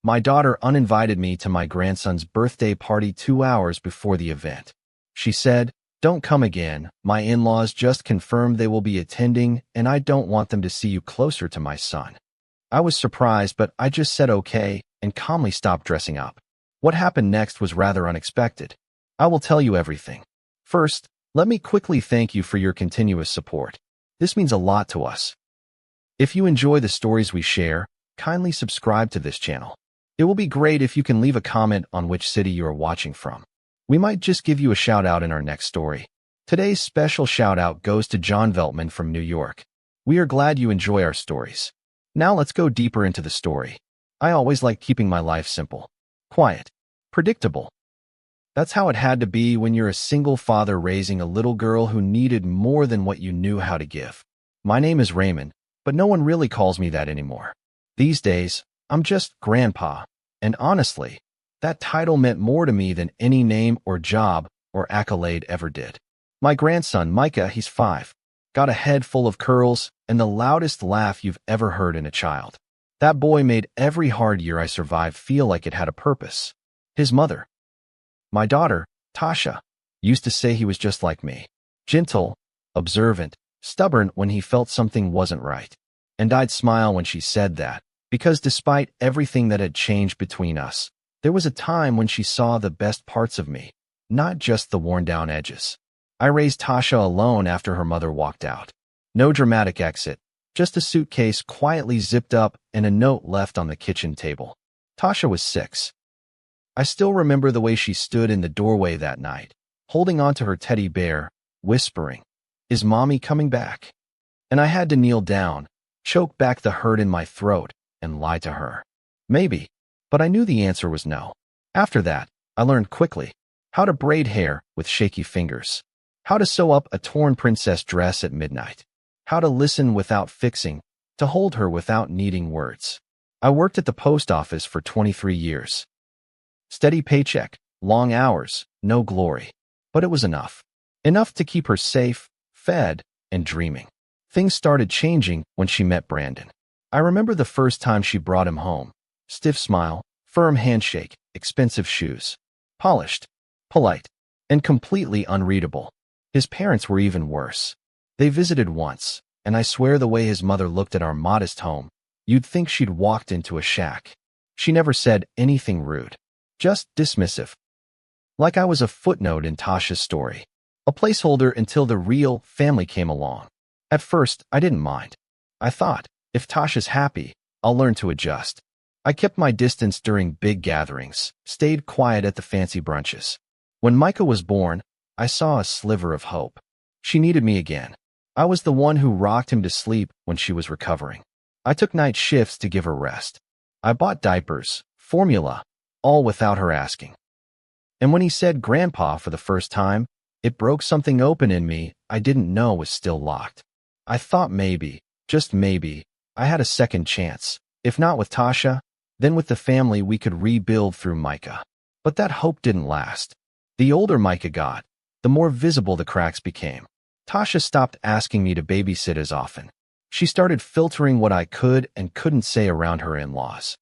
My daughter uninvited me to my grandson's birthday party 2 hours before the event. She said, "Don't come again. My in-laws just confirmed they will be attending, and I don't want them to see you closer to my son." I was surprised, but I just said okay and calmly stopped dressing up. What happened next was rather unexpected. I will tell you everything. First, let me quickly thank you for your continuous support. This means a lot to us. If you enjoy the stories we share, kindly subscribe to this channel. It will be great if you can leave a comment on which city you are watching from. We might just give you a shout out in our next story. Today's special shout out goes to John Veltman from New York. We are glad you enjoy our stories. Now let's go deeper into the story. I always like keeping my life simple, quiet, predictable. That's how it had to be when you're a single father raising a little girl who needed more than what you knew how to give. My name is Raymond, but no one really calls me that anymore. These days, I'm just Grandpa, and honestly, that title meant more to me than any name or job or accolade ever did. My grandson, Micah, he's 5, got a head full of curls and the loudest laugh you've ever heard in a child. That boy made every hard year I survived feel like it had a purpose. His mother, my daughter, Tasha, used to say he was just like me. Gentle, observant, stubborn when he felt something wasn't right. And I'd smile when she said that, because despite everything that had changed between us, there was a time when she saw the best parts of me, not just the worn-down edges. I raised Tasha alone after her mother walked out. No dramatic exit, just a suitcase quietly zipped up and a note left on the kitchen table. Tasha was 6. I still remember the way she stood in the doorway that night, holding onto her teddy bear, whispering, "Is Mommy coming back?" And I had to kneel down, choke back the hurt in my throat, and lie to her. Maybe. But I knew the answer was no. After that, I learned quickly how to braid hair with shaky fingers, how to sew up a torn princess dress at midnight, how to listen without fixing, to hold her without needing words. I worked at the post office for 23 years. Steady paycheck, long hours, no glory. But it was enough. Enough to keep her safe, fed, and dreaming. Things started changing when she met Brandon. I remember the first time she brought him home. Stiff smile, firm handshake, expensive shoes. Polished, polite, and completely unreadable. His parents were even worse. They visited once, and I swear the way his mother looked at our modest home, you'd think she'd walked into a shack. She never said anything rude, just dismissive. Like I was a footnote in Tasha's story, a placeholder until the real family came along. At first, I didn't mind. I thought, if Tasha's happy, I'll learn to adjust. I kept my distance during big gatherings, stayed quiet at the fancy brunches. When Micah was born, I saw a sliver of hope. She needed me again. I was the one who rocked him to sleep when she was recovering. I took night shifts to give her rest. I bought diapers, formula, all without her asking. And when he said Grandpa for the first time, it broke something open in me I didn't know was still locked. I thought maybe, just maybe, I had a second chance. If not with Tasha, then with the family we could rebuild through Micah. But that hope didn't last. The older Micah got, the more visible the cracks became. Tasha stopped asking me to babysit as often. She started filtering what I could and couldn't say around her in-laws.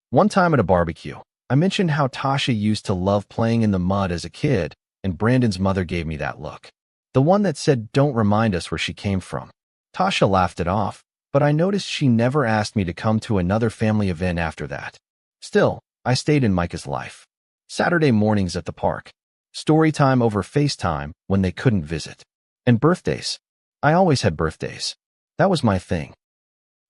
One time at a barbecue, I mentioned how Tasha used to love playing in the mud as a kid, and Brandon's mother gave me that look. The one that said, "Don't remind us where she came from." Tasha laughed it off, but I noticed she never asked me to come to another family event after that. Still, I stayed in Micah's life. Saturday mornings at the park. Story time over FaceTime when they couldn't visit. And birthdays. I always had birthdays. That was my thing.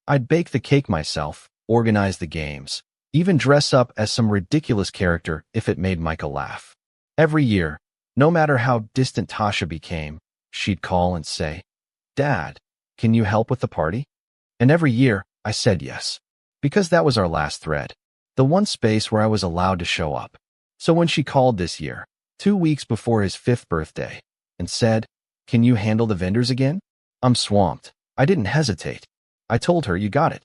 I'd bake the cake myself, organize the games, even dress up as some ridiculous character if it made Micah laugh. Every year, no matter how distant Tasha became, she'd call and say, "Dad, can you help with the party?" And every year, I said yes. Because that was our last thread. The one space where I was allowed to show up. So when she called this year, 2 weeks before his 5th birthday, and said, "Can you handle the vendors again?" I'm swamped. I didn't hesitate. I told her, "You got it."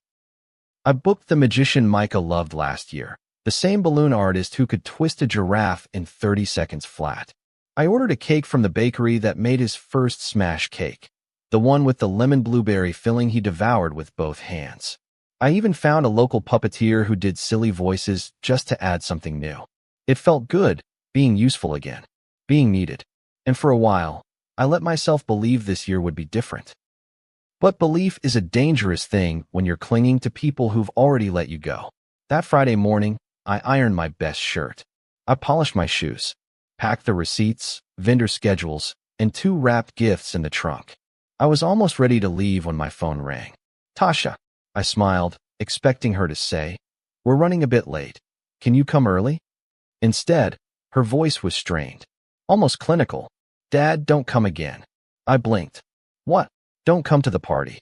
I booked the magician Micah loved last year, the same balloon artist who could twist a giraffe in 30 seconds flat. I ordered a cake from the bakery that made his first smash cake, the one with the lemon blueberry filling he devoured with both hands. I even found a local puppeteer who did silly voices just to add something new. It felt good, being useful again, being needed. And for a while, I let myself believe this year would be different. But belief is a dangerous thing when you're clinging to people who've already let you go. That Friday morning, I ironed my best shirt. I polished my shoes, packed the receipts, vendor schedules, and 2 wrapped gifts in the trunk. I was almost ready to leave when my phone rang. Tasha, I smiled, expecting her to say, "We're running a bit late. Can you come early?" Instead, her voice was strained, almost clinical. "Dad, don't come again." I blinked. "What? Don't come to the party."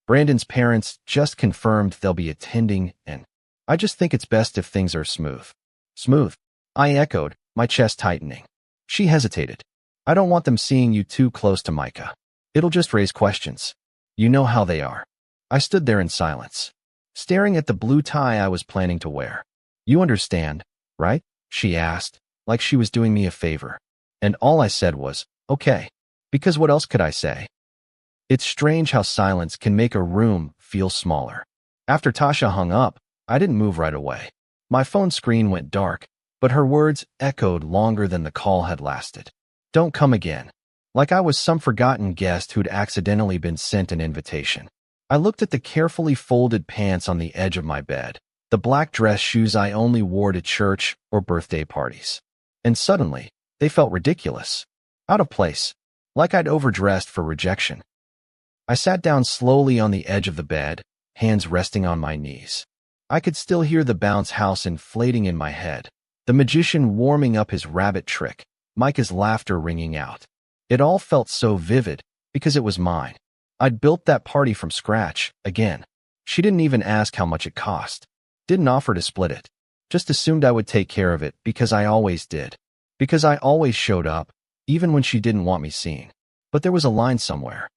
"Brandon's parents just confirmed they'll be attending, and I just think it's best if things are smooth." "Smooth?" I echoed, my chest tightening. She hesitated. "I don't want them seeing you too close to Micah. It'll just raise questions. You know how they are." I stood there in silence, staring at the blue tie I was planning to wear. "You understand, right?" she asked, like she was doing me a favor. And all I said was, "Okay," because what else could I say? It's strange how silence can make a room feel smaller. After Tasha hung up, I didn't move right away. My phone screen went dark, but her words echoed longer than the call had lasted. "Don't come again." Like I was some forgotten guest who'd accidentally been sent an invitation. I looked at the carefully folded pants on the edge of my bed, the black dress shoes I only wore to church or birthday parties. And suddenly, they felt ridiculous, out of place, like I'd overdressed for rejection. I sat down slowly on the edge of the bed, hands resting on my knees. I could still hear the bounce house inflating in my head, the magician warming up his rabbit trick, Micah's laughter ringing out. It all felt so vivid because it was mine. I'd built that party from scratch, again. She didn't even ask how much it cost. Didn't offer to split it. Just assumed I would take care of it because I always did. Because I always showed up, even when she didn't want me seen. But there was a line somewhere.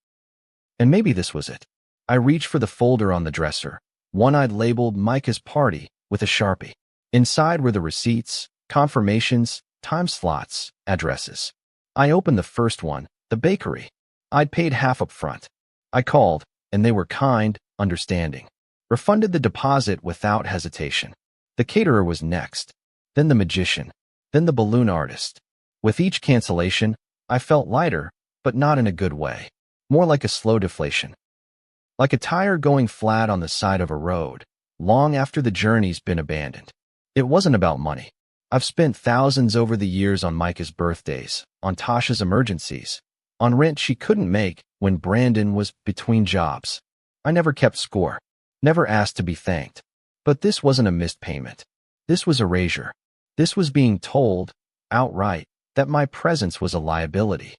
And maybe this was it. I reached for the folder on the dresser, one I'd labeled Micah's Party with a Sharpie. Inside were the receipts, confirmations, time slots, addresses. I opened the first one, the bakery. I'd paid half up front. I called, and they were kind, understanding. Refunded the deposit without hesitation. The caterer was next, then the magician, then the balloon artist. With each cancellation, I felt lighter, but not in a good way. More like a slow deflation. Like a tire going flat on the side of a road, long after the journey's been abandoned. It wasn't about money. I've spent thousands over the years on Micah's birthdays, on Tasha's emergencies, on rent she couldn't make when Brandon was between jobs. I never kept score, never asked to be thanked. But this wasn't a missed payment. This was erasure. This was being told, outright, that my presence was a liability.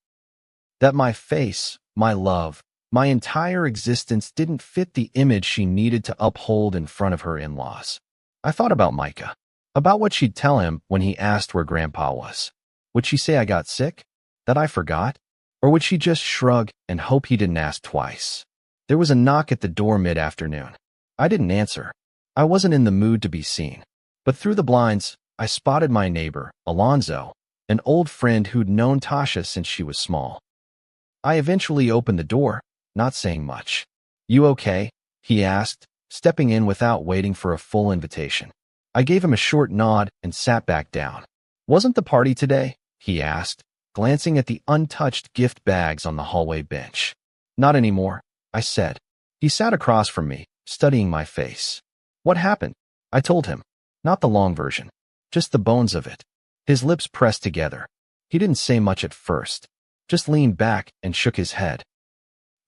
That my face, my love, my entire existence didn't fit the image she needed to uphold in front of her in-laws. I thought about Micah, about what she'd tell him when he asked where Grandpa was. Would she say I got sick? That I forgot? Or would she just shrug and hope he didn't ask twice? There was a knock at the door mid-afternoon. I didn't answer. I wasn't in the mood to be seen. But through the blinds, I spotted my neighbor, Alonzo, an old friend who'd known Tasha since she was small. I eventually opened the door, not saying much. "You okay?" he asked, stepping in without waiting for a full invitation. I gave him a short nod and sat back down. "Wasn't the party today?" he asked, glancing at the untouched gift bags on the hallway bench. "Not anymore," I said. He sat across from me, studying my face. "What happened?" I told him. Not the long version, just the bones of it. His lips pressed together. He didn't say much at first, just leaned back and shook his head.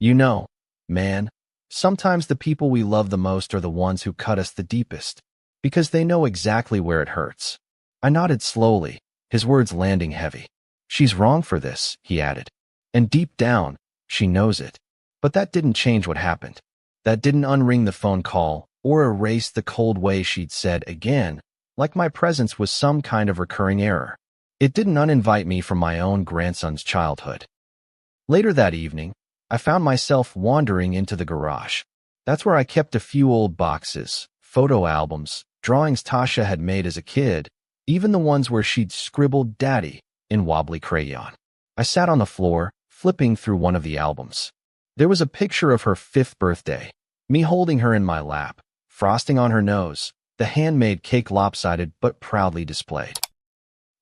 "You know, man, sometimes the people we love the most are the ones who cut us the deepest, because they know exactly where it hurts." I nodded slowly, his words landing heavy. "She's wrong for this," he added. "And deep down, she knows it." But that didn't change what happened. That didn't unring the phone call or erase the cold way she'd said again, like my presence was some kind of recurring error. It didn't uninvite me from my own grandson's childhood. Later that evening, I found myself wandering into the garage. That's where I kept a few old boxes, photo albums, drawings Tasha had made as a kid, even the ones where she'd scribbled "Daddy" in wobbly crayon. I sat on the floor, flipping through one of the albums. There was a picture of her 5th birthday, me holding her in my lap, frosting on her nose, the handmade cake lopsided but proudly displayed.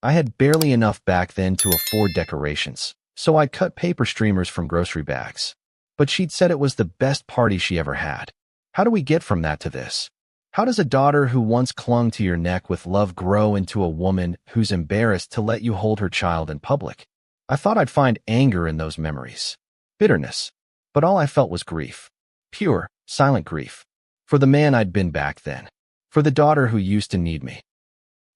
I had barely enough back then to afford decorations, so I cut paper streamers from grocery bags. But she'd said it was the best party she ever had. How do we get from that to this? How does a daughter who once clung to your neck with love grow into a woman who's embarrassed to let you hold her child in public? I thought I'd find anger in those memories, bitterness, but all I felt was grief. Pure, silent grief. For the man I'd been back then. For the daughter who used to need me.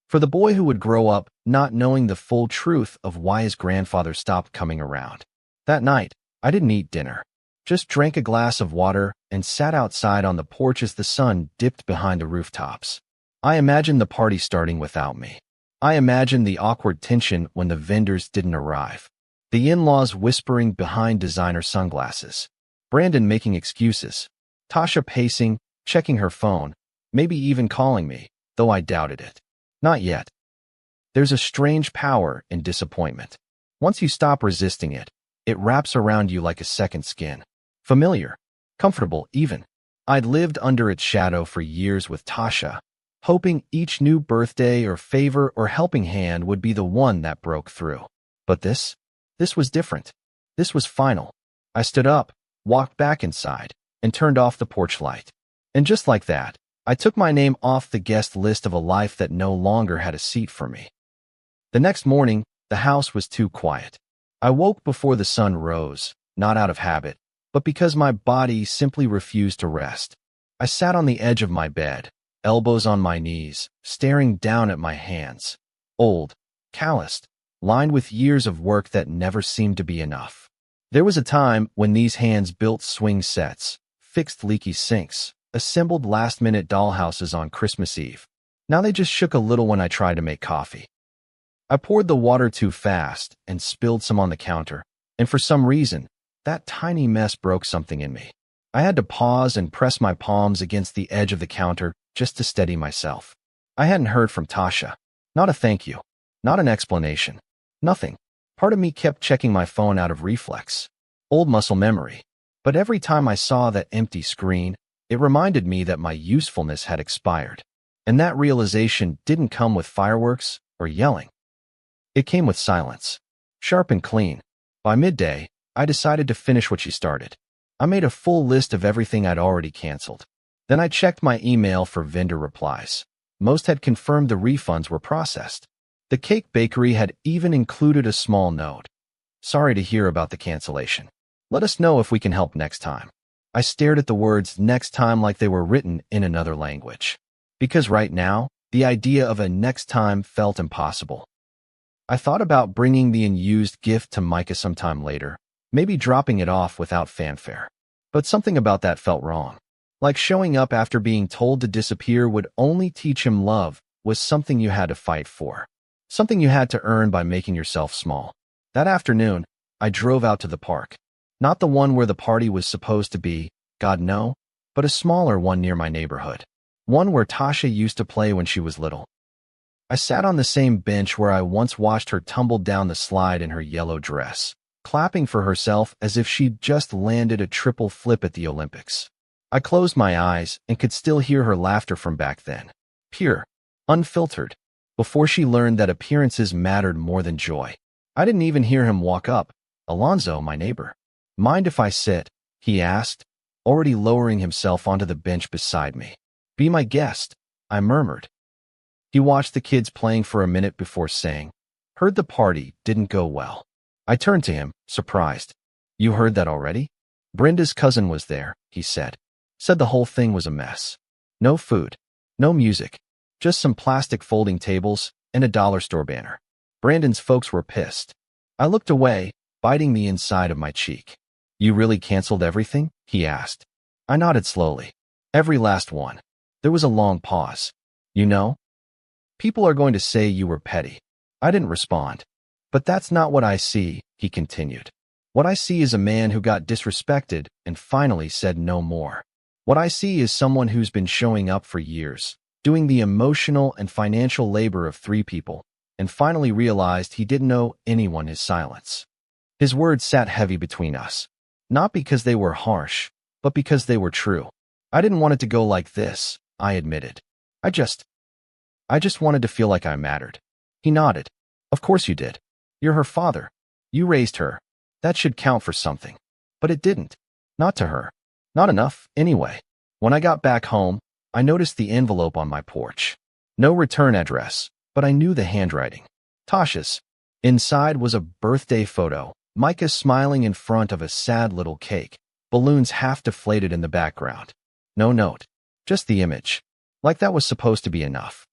For the boy who would grow up not knowing the full truth of why his grandfather stopped coming around. That night, I didn't eat dinner. Just drank a glass of water and sat outside on the porch as the sun dipped behind the rooftops. I imagined the party starting without me. I imagined the awkward tension when the vendors didn't arrive. The in-laws whispering behind designer sunglasses. Brandon making excuses. Tasha pacing, checking her phone, maybe even calling me, though I doubted it. Not yet. There's a strange power in disappointment. Once you stop resisting it, it wraps around you like a second skin. Familiar, comfortable even. I'd lived under its shadow for years with Tasha, hoping each new birthday or favor or helping hand would be the one that broke through. But this was different. This was final. I stood up, walked back inside, and turned off the porch light. And just like that, I took my name off the guest list of a life that no longer had a seat for me. The next morning, the house was too quiet. I woke before the sun rose, not out of habit, but because my body simply refused to rest. I sat on the edge of my bed, elbows on my knees, staring down at my hands. Old, calloused, lined with years of work that never seemed to be enough. There was a time when these hands built swing sets, fixed leaky sinks, assembled last-minute dollhouses on Christmas Eve. Now they just shook a little when I tried to make coffee. I poured the water too fast and spilled some on the counter, and for some reason, that tiny mess broke something in me. I had to pause and press my palms against the edge of the counter just to steady myself. I hadn't heard from Tasha. Not a thank you. Not an explanation. Nothing. Part of me kept checking my phone out of reflex. Old muscle memory. But every time I saw that empty screen, it reminded me that my usefulness had expired. And that realization didn't come with fireworks or yelling. It came with silence. Sharp and clean. By midday, I decided to finish what she started. I made a full list of everything I'd already canceled. Then I checked my email for vendor replies. Most had confirmed the refunds were processed. The cake bakery had even included a small note. Sorry to hear about the cancellation. Let us know if we can help next time. I stared at the words next time like they were written in another language. Because right now, the idea of a next time felt impossible. I thought about bringing the unused gift to Micah sometime later, maybe dropping it off without fanfare. But something about that felt wrong. Like showing up after being told to disappear would only teach him love was something you had to fight for. Something you had to earn by making yourself small. That afternoon, I drove out to the park. Not the one where the party was supposed to be, God no, but a smaller one near my neighborhood. One where Tasha used to play when she was little. I sat on the same bench where I once watched her tumble down the slide in her yellow dress, clapping for herself as if she'd just landed a triple flip at the Olympics. I closed my eyes and could still hear her laughter from back then. Pure, unfiltered, before she learned that appearances mattered more than joy. I didn't even hear him walk up. Alonzo, my neighbor. Mind if I sit? He asked, already lowering himself onto the bench beside me. Be my guest, I murmured. He watched the kids playing for a minute before saying, heard the party didn't go well. I turned to him, surprised. You heard that already? Brenda's cousin was there, he said. Said the whole thing was a mess. No food, no music, just some plastic folding tables and a dollar store banner. Brandon's folks were pissed. I looked away, biting the inside of my cheek. You really canceled everything? He asked. I nodded slowly. Every last one. There was a long pause. You know? People are going to say you were petty. I didn't respond. But that's not what I see, he continued. What I see is a man who got disrespected and finally said no more. What I see is someone who's been showing up for years, doing the emotional and financial labor of 3 people, and finally realized he didn't owe anyone his silence. His words sat heavy between us, not because they were harsh, but because they were true. I didn't want it to go like this, I admitted. I just wanted to feel like I mattered. He nodded. Of course you did. You're her father. You raised her. That should count for something. But it didn't. Not to her. Not enough, anyway. When I got back home, I noticed the envelope on my porch. No return address, but I knew the handwriting. Tasha's. Inside was a birthday photo, Micah smiling in front of a sad little cake, balloons half deflated in the background. No note. Just the image. Like that was supposed to be enough.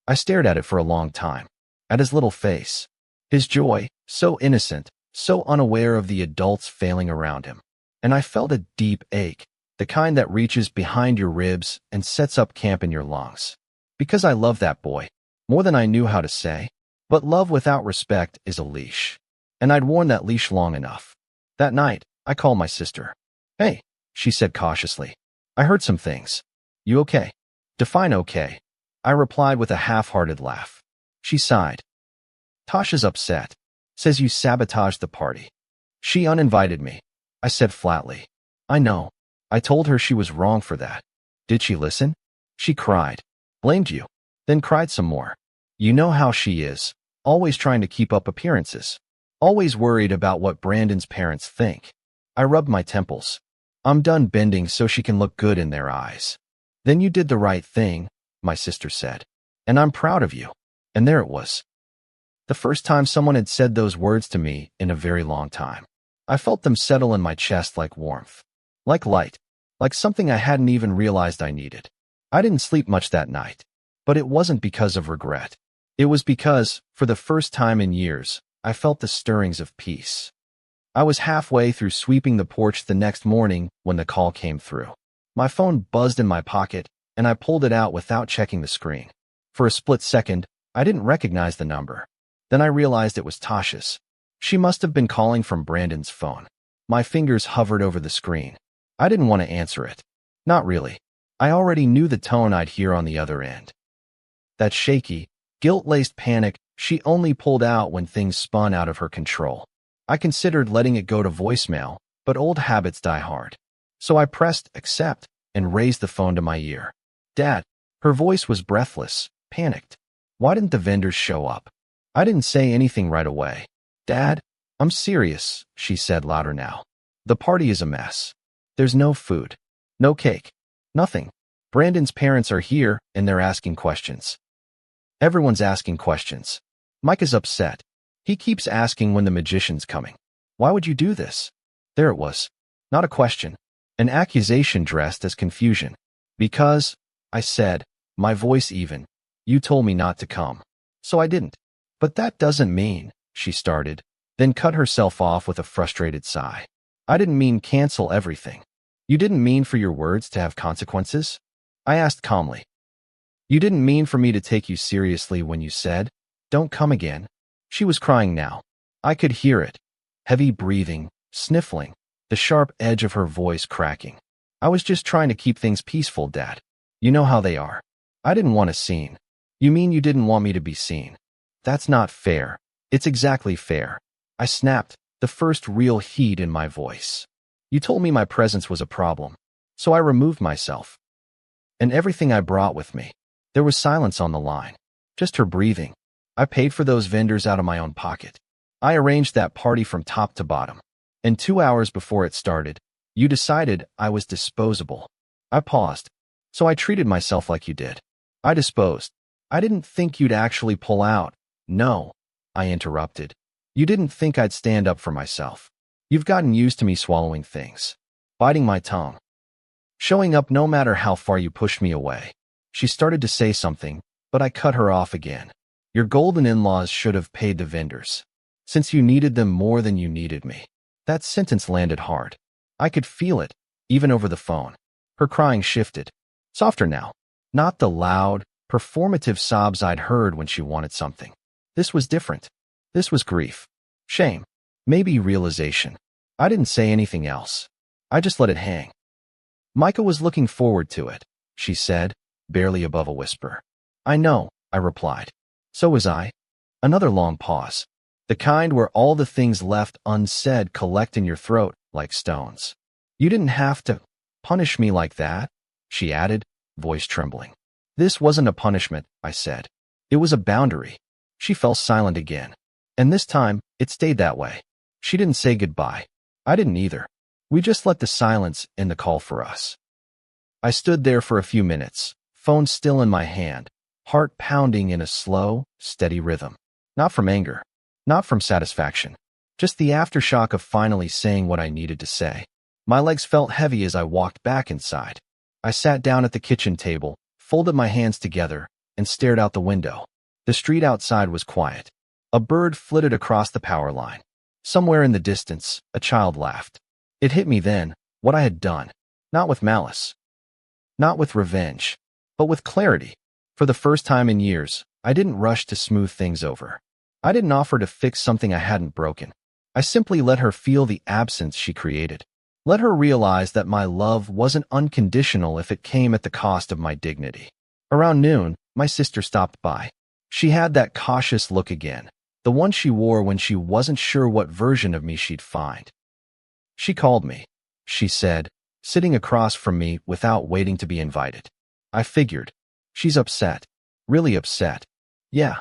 I stared at it for a long time. At his little face. His joy, so innocent, so unaware of the adults failing around him. And I felt a deep ache, the kind that reaches behind your ribs and sets up camp in your lungs. Because I love that boy, more than I knew how to say. But love without respect is a leash. And I'd worn that leash long enough. That night, I called my sister. Hey, she said cautiously. I heard some things. You okay? Define okay. I replied with a half-hearted laugh. She sighed. Tasha's upset. Says you sabotaged the party. She uninvited me. I said flatly. I know. I told her she was wrong for that. Did she listen? She cried. Blamed you. Then cried some more. You know how she is. Always trying to keep up appearances. Always worried about what Brandon's parents think. I rubbed my temples. I'm done bending so she can look good in their eyes. Then you did the right thing, my sister said. And I'm proud of you. And there it was. The first time someone had said those words to me in a very long time. I felt them settle in my chest like warmth. Like light. Like something I hadn't even realized I needed. I didn't sleep much that night. But it wasn't because of regret. It was because, for the first time in years, I felt the stirrings of peace. I was halfway through sweeping the porch the next morning when the call came through. My phone buzzed in my pocket, and I pulled it out without checking the screen. For a split second, I didn't recognize the number. Then I realized it was Tasha's. She must have been calling from Brandon's phone. My fingers hovered over the screen. I didn't want to answer it. Not really. I already knew the tone I'd hear on the other end. That shaky, guilt-laced panic she only pulled out when things spun out of her control. I considered letting it go to voicemail, but old habits die hard. So I pressed accept and raised the phone to my ear. Dad. Her voice was breathless, panicked. Why didn't the vendors show up? I didn't say anything right away. Dad, I'm serious, she said louder now. The party is a mess. There's no food. No cake. Nothing. Brandon's parents are here, and they're asking questions. Everyone's asking questions. Mike is upset. He keeps asking when the magician's coming. Why would you do this? There it was. Not a question. An accusation dressed as confusion. Because, I said, my voice even, you told me not to come. So I didn't. But that doesn't mean, she started, then cut herself off with a frustrated sigh. I didn't mean cancel everything. You didn't mean for your words to have consequences? I asked calmly. You didn't mean for me to take you seriously when you said, don't come again. She was crying now. I could hear it. Heavy breathing, sniffling, the sharp edge of her voice cracking. I was just trying to keep things peaceful, Dad. You know how they are. I didn't want a scene. You mean you didn't want me to be seen? That's not fair. It's exactly fair. I snapped, the first real heat in my voice. You told me my presence was a problem. So I removed myself. And everything I brought with me. There was silence on the line. Just her breathing. I paid for those vendors out of my own pocket. I arranged that party from top to bottom. And 2 hours before it started, you decided I was disposable. I paused. So I treated myself like you did. I disposed. I didn't think you'd actually pull out. No, I interrupted. You didn't think I'd stand up for myself. You've gotten used to me swallowing things. Biting my tongue. Showing up no matter how far you pushed me away. She started to say something, but I cut her off again. Your golden in-laws should have paid the vendors. Since you needed them more than you needed me. That sentence landed hard. I could feel it, even over the phone. Her crying shifted. Softer now. Not the loud, performative sobs I'd heard when she wanted something. This was different. This was grief. Shame. Maybe realization. I didn't say anything else. I just let it hang. Micah was looking forward to it, she said, barely above a whisper. I know, I replied. So was I. Another long pause. The kind where all the things left unsaid collect in your throat like stones. You didn't have to punish me like that, she added, voice trembling. This wasn't a punishment, I said. It was a boundary. She fell silent again. And this time, it stayed that way. She didn't say goodbye. I didn't either. We just let the silence end the call for us. I stood there for a few minutes, phone still in my hand, heart pounding in a slow, steady rhythm. Not from anger, not from satisfaction, just the aftershock of finally saying what I needed to say. My legs felt heavy as I walked back inside. I sat down at the kitchen table, folded my hands together, and stared out the window. The street outside was quiet. A bird flitted across the power line. Somewhere in the distance, a child laughed. It hit me then, what I had done. Not with malice. Not with revenge. But with clarity. For the first time in years, I didn't rush to smooth things over. I didn't offer to fix something I hadn't broken. I simply let her feel the absence she created. Let her realize that my love wasn't unconditional if it came at the cost of my dignity. Around noon, my sister stopped by. She had that cautious look again, the one she wore when she wasn't sure what version of me she'd find. She called me, she said, sitting across from me without waiting to be invited. I figured. She's upset. Really upset. Yeah,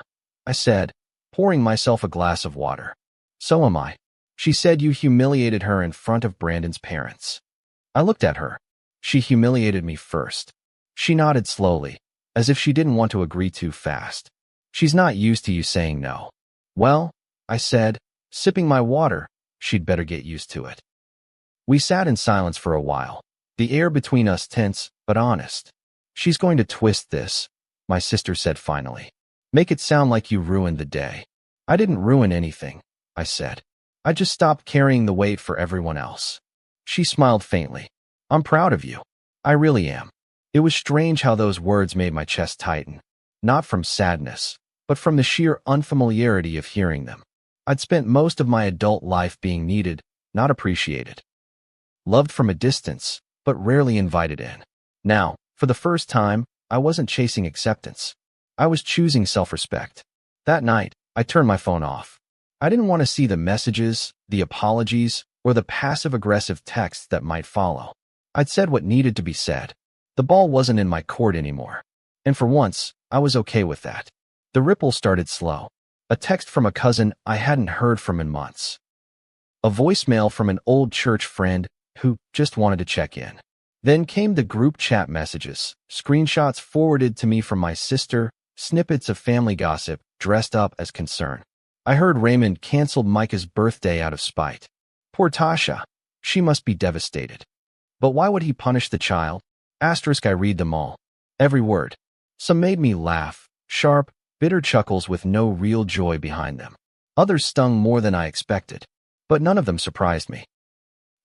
I said, pouring myself a glass of water. So am I. She said you humiliated her in front of Brandon's parents. I looked at her. She humiliated me first. She nodded slowly, as if she didn't want to agree too fast. She's not used to you saying no. Well, I said, sipping my water, she'd better get used to it. We sat in silence for a while, the air between us tense but honest. She's going to twist this, my sister said finally. Make it sound like you ruined the day. I didn't ruin anything, I said. I just stopped carrying the weight for everyone else. She smiled faintly. I'm proud of you. I really am. It was strange how those words made my chest tighten, not from sadness, but from the sheer unfamiliarity of hearing them. I'd spent most of my adult life being needed, not appreciated. Loved from a distance, but rarely invited in. Now, for the first time, I wasn't chasing acceptance. I was choosing self-respect. That night, I turned my phone off. I didn't want to see the messages, the apologies, or the passive-aggressive texts that might follow. I'd said what needed to be said. The ball wasn't in my court anymore. And for once, I was okay with that. The ripple started slow. A text from a cousin I hadn't heard from in months. A voicemail from an old church friend who just wanted to check in. Then came the group chat messages, screenshots forwarded to me from my sister, snippets of family gossip dressed up as concern. I heard Raymond canceled Micah's birthday out of spite. Poor Tasha. She must be devastated. But why would he punish the child? Asterisk, I read them all. Every word. Some made me laugh, sharp, bitter chuckles with no real joy behind them. Others stung more than I expected. But none of them surprised me.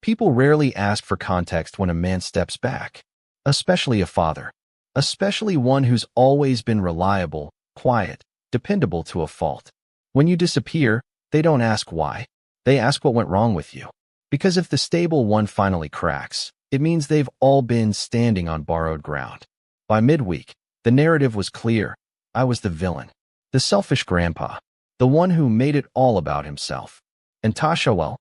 People rarely ask for context when a man steps back. Especially a father. Especially one who's always been reliable, quiet, dependable to a fault. When you disappear, they don't ask why. They ask what went wrong with you. Because if the stable one finally cracks, it means they've all been standing on borrowed ground. By midweek, the narrative was clear. I was the villain. The selfish grandpa. The one who made it all about himself. And Tasha, well,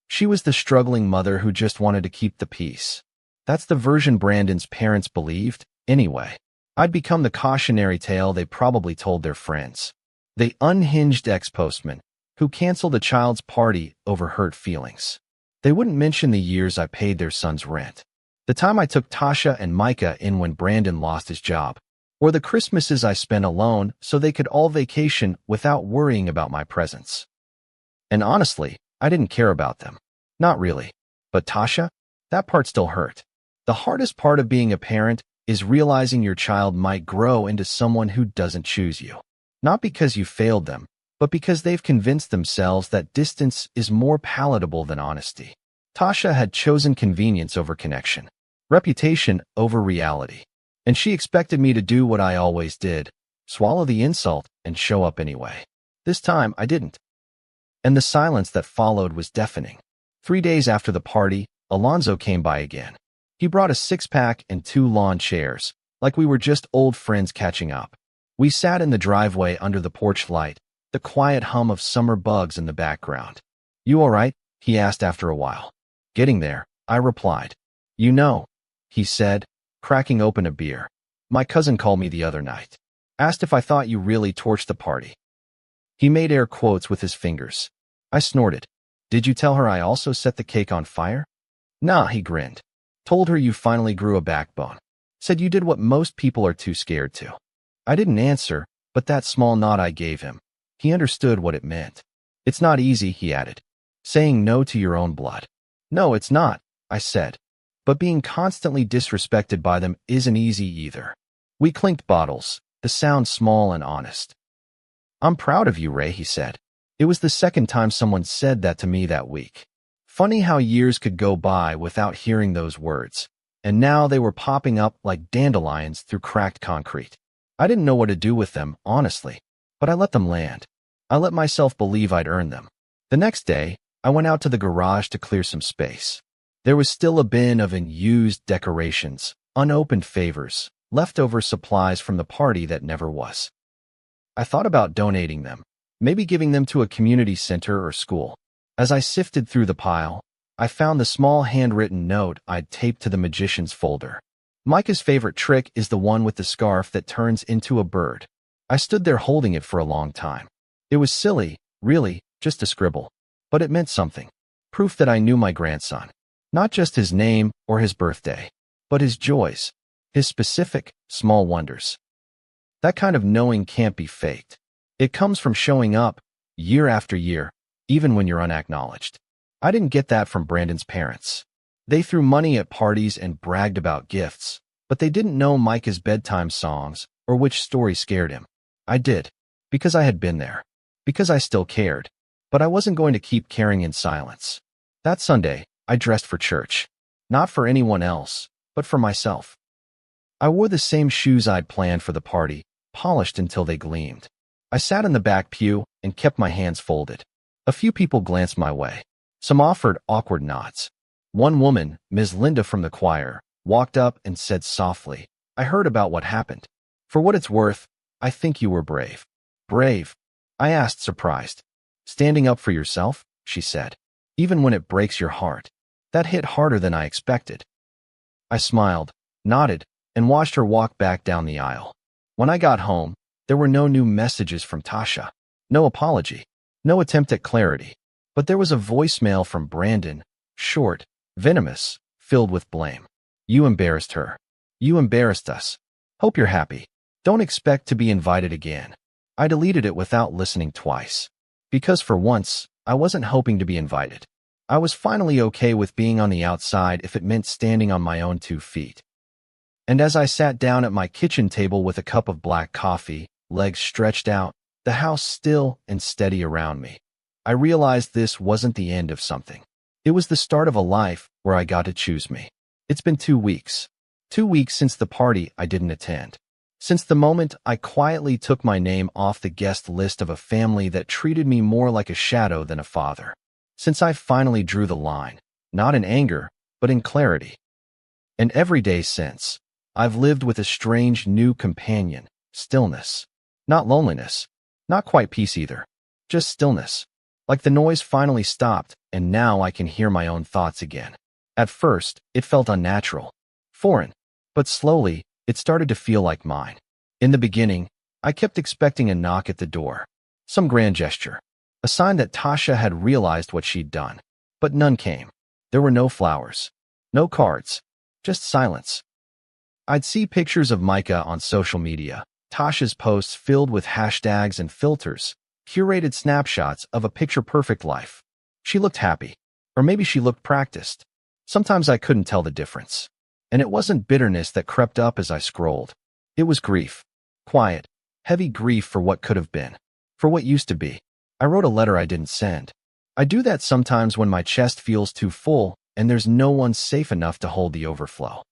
she was the struggling mother who just wanted to keep the peace. That's the version Brandon's parents believed, anyway. I'd become the cautionary tale they probably told their friends. The unhinged ex-postman who canceled a child's party over hurt feelings. They wouldn't mention the years I paid their son's rent, the time I took Tasha and Micah in when Brandon lost his job, or the Christmases I spent alone so they could all vacation without worrying about my presence. And honestly, I didn't care about them. Not really. But Tasha? That part still hurt. The hardest part of being a parent is realizing your child might grow into someone who doesn't choose you. Not because you failed them, but because they've convinced themselves that distance is more palatable than honesty. Tasha had chosen convenience over connection, reputation over reality. And she expected me to do what I always did, swallow the insult and show up anyway. This time, I didn't. And the silence that followed was deafening. 3 days after the party, Alonzo came by again. He brought a six-pack and 2 lawn chairs, like we were just old friends catching up. We sat in the driveway under the porch light, the quiet hum of summer bugs in the background. You all right? He asked after a while. Getting there, I replied. You know, he said, cracking open a beer. My cousin called me the other night. Asked if I thought you really torched the party. He made air quotes with his fingers. I snorted. Did you tell her I also set the cake on fire? Nah, he grinned. Told her you finally grew a backbone. Said you did what most people are too scared to. I didn't answer, but that small nod I gave him. He understood what it meant. It's not easy, he added. Saying no to your own blood. No, it's not, I said. But being constantly disrespected by them isn't easy either. We clinked bottles, the sound small and honest. I'm proud of you, Ray, he said. It was the second time someone said that to me that week. Funny how years could go by without hearing those words, and now they were popping up like dandelions through cracked concrete. I didn't know what to do with them, honestly, but I let them land. I let myself believe I'd earned them. The next day, I went out to the garage to clear some space. There was still a bin of unused decorations, unopened favors, leftover supplies from the party that never was. I thought about donating them, maybe giving them to a community center or school. As I sifted through the pile, I found the small handwritten note I'd taped to the magician's folder. Micah's favorite trick is the one with the scarf that turns into a bird. I stood there holding it for a long time. It was silly, really, just a scribble. But it meant something. Proof that I knew my grandson. Not just his name or his birthday, but his joys, his specific, small wonders. That kind of knowing can't be faked. It comes from showing up, year after year, even when you're unacknowledged. I didn't get that from Brandon's parents. They threw money at parties and bragged about gifts, but they didn't know Micah's bedtime songs or which story scared him. I did, because I had been there, because I still cared, but I wasn't going to keep caring in silence. That Sunday, I dressed for church, not for anyone else, but for myself. I wore the same shoes I'd planned for the party, polished until they gleamed. I sat in the back pew and kept my hands folded. A few people glanced my way. Some offered awkward nods. One woman, Ms. Linda from the choir, walked up and said softly, I heard about what happened. For what it's worth, I think you were brave. Brave? I asked, surprised. Standing up for yourself, she said. Even when it breaks your heart. That hit harder than I expected. I smiled, nodded, and watched her walk back down the aisle. When I got home, there were no new messages from Tasha. No apology. No attempt at clarity. But there was a voicemail from Brandon, short, venomous, filled with blame. You embarrassed her. You embarrassed us. Hope you're happy. Don't expect to be invited again. I deleted it without listening twice. Because for once, I wasn't hoping to be invited. I was finally okay with being on the outside if it meant standing on my own 2 feet. And as I sat down at my kitchen table with a cup of black coffee, legs stretched out, the house still and steady around me, I realized this wasn't the end of something. It was the start of a life where I got to choose me. It's been 2 weeks. 2 weeks since the party I didn't attend. Since the moment I quietly took my name off the guest list of a family that treated me more like a shadow than a father. Since I finally drew the line, not in anger, but in clarity. And every day since, I've lived with a strange new companion, stillness. Not loneliness. Not quite peace either. Just stillness. Like the noise finally stopped, and now I can hear my own thoughts again. At first, it felt unnatural, foreign, but slowly, it started to feel like mine. In the beginning, I kept expecting a knock at the door. Some grand gesture. A sign that Tasha had realized what she'd done. But none came. There were no flowers. No cards. Just silence. I'd see pictures of Micah on social media. Tasha's posts filled with hashtags and filters. Curated snapshots of a picture-perfect life. She looked happy. Or maybe she looked practiced. Sometimes I couldn't tell the difference. And it wasn't bitterness that crept up as I scrolled. It was grief. Quiet, heavy grief for what could have been. For what used to be. I wrote a letter I didn't send. I do that sometimes when my chest feels too full and there's no one safe enough to hold the overflow.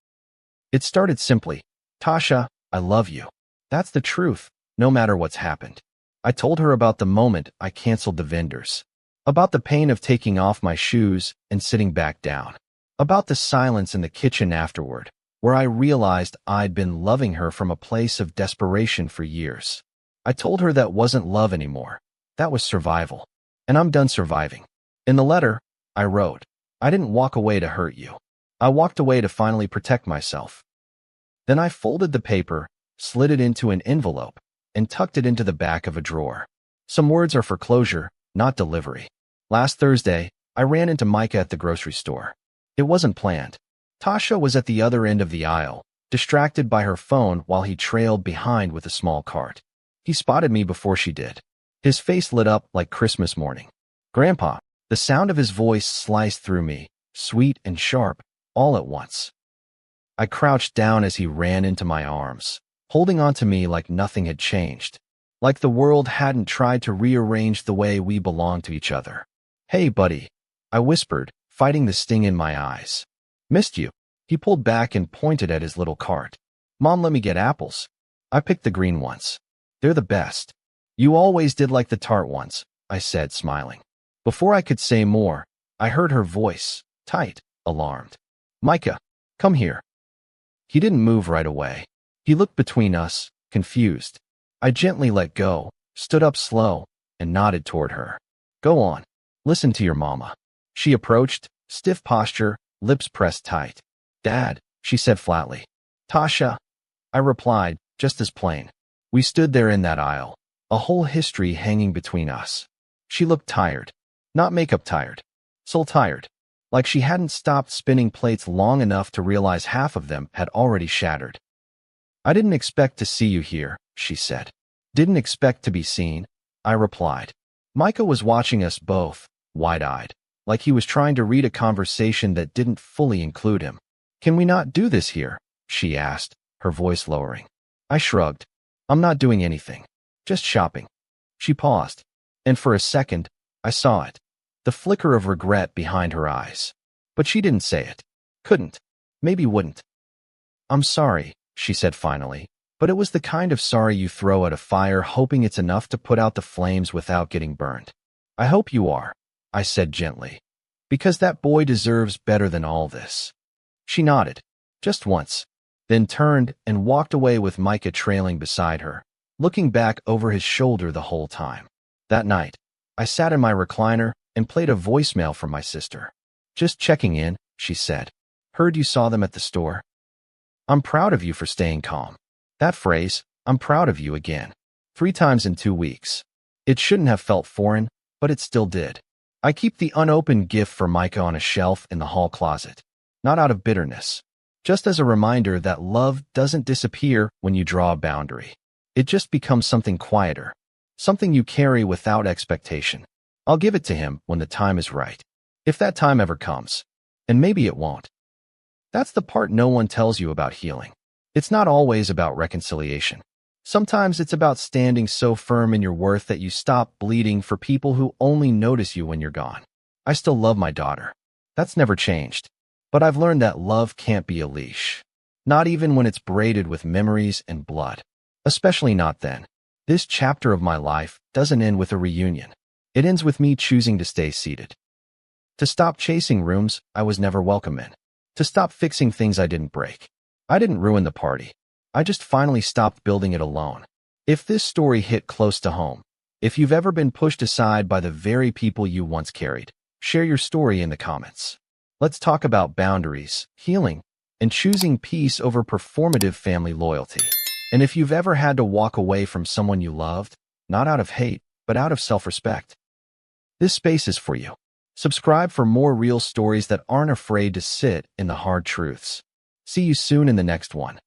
It started simply. Tasha, I love you. That's the truth, no matter what's happened. I told her about the moment I canceled the vendors. About the pain of taking off my shoes and sitting back down. About the silence in the kitchen afterward, where I realized I'd been loving her from a place of desperation for years. I told her that wasn't love anymore. That was survival. And I'm done surviving. In the letter, I wrote, I didn't walk away to hurt you. I walked away to finally protect myself. Then I folded the paper, slid it into an envelope, and tucked it into the back of a drawer. Some words are for closure, not delivery. Last Thursday, I ran into Micah at the grocery store. It wasn't planned. Tasha was at the other end of the aisle, distracted by her phone while he trailed behind with a small cart. He spotted me before she did. His face lit up like Christmas morning. "Grandpa," the sound of his voice sliced through me, sweet and sharp, all at once. I crouched down as he ran into my arms, holding on to me like nothing had changed, like the world hadn't tried to rearrange the way we belonged to each other. "Hey, buddy," I whispered, fighting the sting in my eyes. "Missed you." He pulled back and pointed at his little cart. "Mom let me get apples. I picked the green ones. They're the best." "You always did like the tart ones," I said, smiling. Before I could say more, I heard her voice, tight, alarmed. "Micah, come here." He didn't move right away. He looked between us, confused. I gently let go, stood up slow, and nodded toward her. "Go on. Listen to your mama." She approached, stiff posture, lips pressed tight. "Dad," she said flatly. "Tasha," I replied, just as plain. We stood there in that aisle, a whole history hanging between us. She looked tired. Not makeup tired. Soul tired. Like she hadn't stopped spinning plates long enough to realize half of them had already shattered. "I didn't expect to see you here," she said. "Didn't expect to be seen," I replied. Micah was watching us both, wide-eyed, like he was trying to read a conversation that didn't fully include him. "Can we not do this here?" she asked, her voice lowering. I shrugged. "I'm not doing anything. Just shopping." She paused, and for a second, I saw it. The flicker of regret behind her eyes. But she didn't say it. Couldn't. Maybe wouldn't. "I'm sorry," she said finally, "but it was the kind of sorry you throw at a fire hoping it's enough to put out the flames without getting burned." "I hope you are," I said gently, "because that boy deserves better than all this." She nodded, just once, then turned and walked away with Micah trailing beside her, looking back over his shoulder the whole time. That night, I sat in my recliner and played a voicemail from my sister. "Just checking in," she said. "Heard you saw them at the store. I'm proud of you for staying calm." That phrase, "I'm proud of you," again, 3 times in 2 weeks. It shouldn't have felt foreign, but it still did. I keep the unopened gift for Micah on a shelf in the hall closet. Not out of bitterness. Just as a reminder that love doesn't disappear when you draw a boundary. It just becomes something quieter. Something you carry without expectation. I'll give it to him when the time is right. If that time ever comes. And maybe it won't. That's the part no one tells you about healing. It's not always about reconciliation. Sometimes it's about standing so firm in your worth that you stop bleeding for people who only notice you when you're gone. I still love my daughter. That's never changed. But I've learned that love can't be a leash. Not even when it's braided with memories and blood. Especially not then. This chapter of my life doesn't end with a reunion. It ends with me choosing to stay seated. To stop chasing rooms I was never welcome in. To stop fixing things I didn't break. I didn't ruin the party. I just finally stopped building it alone. If this story hit close to home, if you've ever been pushed aside by the very people you once carried, share your story in the comments. Let's talk about boundaries, healing, and choosing peace over performative family loyalty. And if you've ever had to walk away from someone you loved, not out of hate, but out of self-respect, this space is for you. Subscribe for more real stories that aren't afraid to sit in the hard truths. See you soon in the next one.